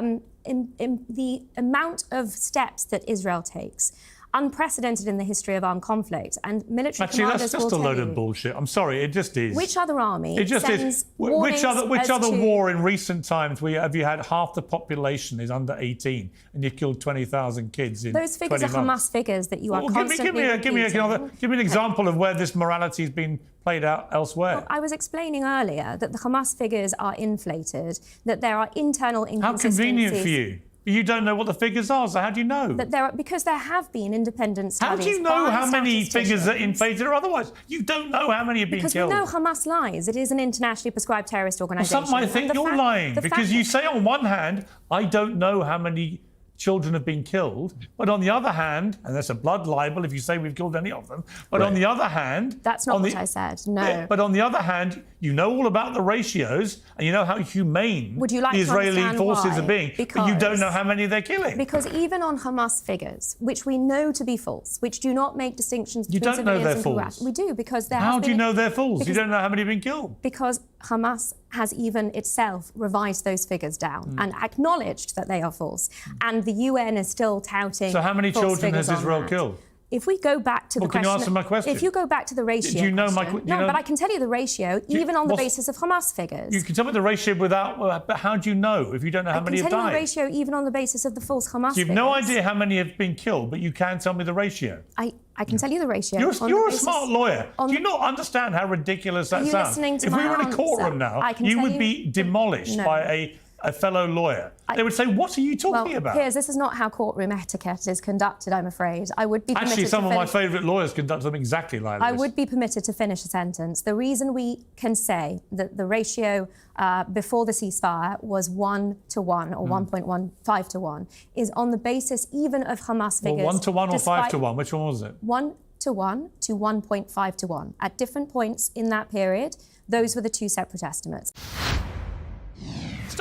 in the amount of steps that Israel takes, unprecedented in the history of armed conflict, and military commanders that's just a load of bullshit. I'm sorry, it just is. Which other army? It just is. Which other war in recent times have you had half the population is under 18 and you killed 20,000 kids in 20 months? Those figures are Hamas figures that you are constantly give me an example of where this morality has been played out elsewhere. Well, I was explaining earlier that the Hamas figures are inflated, that there are internal inconsistencies. How convenient for you. You don't know what the figures are, so how do you know? That because there have been independent studies. How do you know how many figures are inflated or otherwise? You don't know how many have been killed. Because we know Hamas lies. It is an internationally prescribed terrorist organisation. Well, some might think you're lying because you say on one hand, I don't know how many children have been killed, but on the other hand, and that's a blood libel if you say we've killed any of them, but on the other hand... That's not what I said, no. Yeah, but on the other hand, you know all about the ratios and you know how humane the Israeli forces are being, but you don't know how many they're killing. Because even on Hamas figures, which we know to be false, which do not make distinctions between civilians and false. We do, because there How do you know they're false? You don't know how many have been killed. Because Hamas has even itself revised those figures down and acknowledged that they are false. And the UN is still touting. So how many children has Israel killed? If we go back to the question... Can you answer my question? If you go back to the ratio... Do you know my... No, but I can tell you the ratio, even on the basis of Hamas figures. You can tell me the ratio without... But how do you know if you don't know how many have died? I can tell you the ratio even on the basis of the false Hamas figures. You've no idea how many have been killed, but you can tell me the ratio. I can tell you the ratio. You're a smart lawyer. Do you not understand how ridiculous that sounds? If we were in a courtroom now, you would be demolished by a fellow lawyer. They would say, what are you talking about? Piers, this is not how courtroom etiquette is conducted, I'm afraid. I would be permitted Actually, some of my favourite lawyers conduct them exactly like this. I would be permitted to finish a sentence. The reason we can say that the ratio before the ceasefire was 1 to 1 or 1.15 to 1 is on the basis even of Hamas figures. Well, 1 to 1 or 5 to 1? Which one was it? 1 to 1 to 1.5 to 1. At different points in that period, those were the two separate estimates.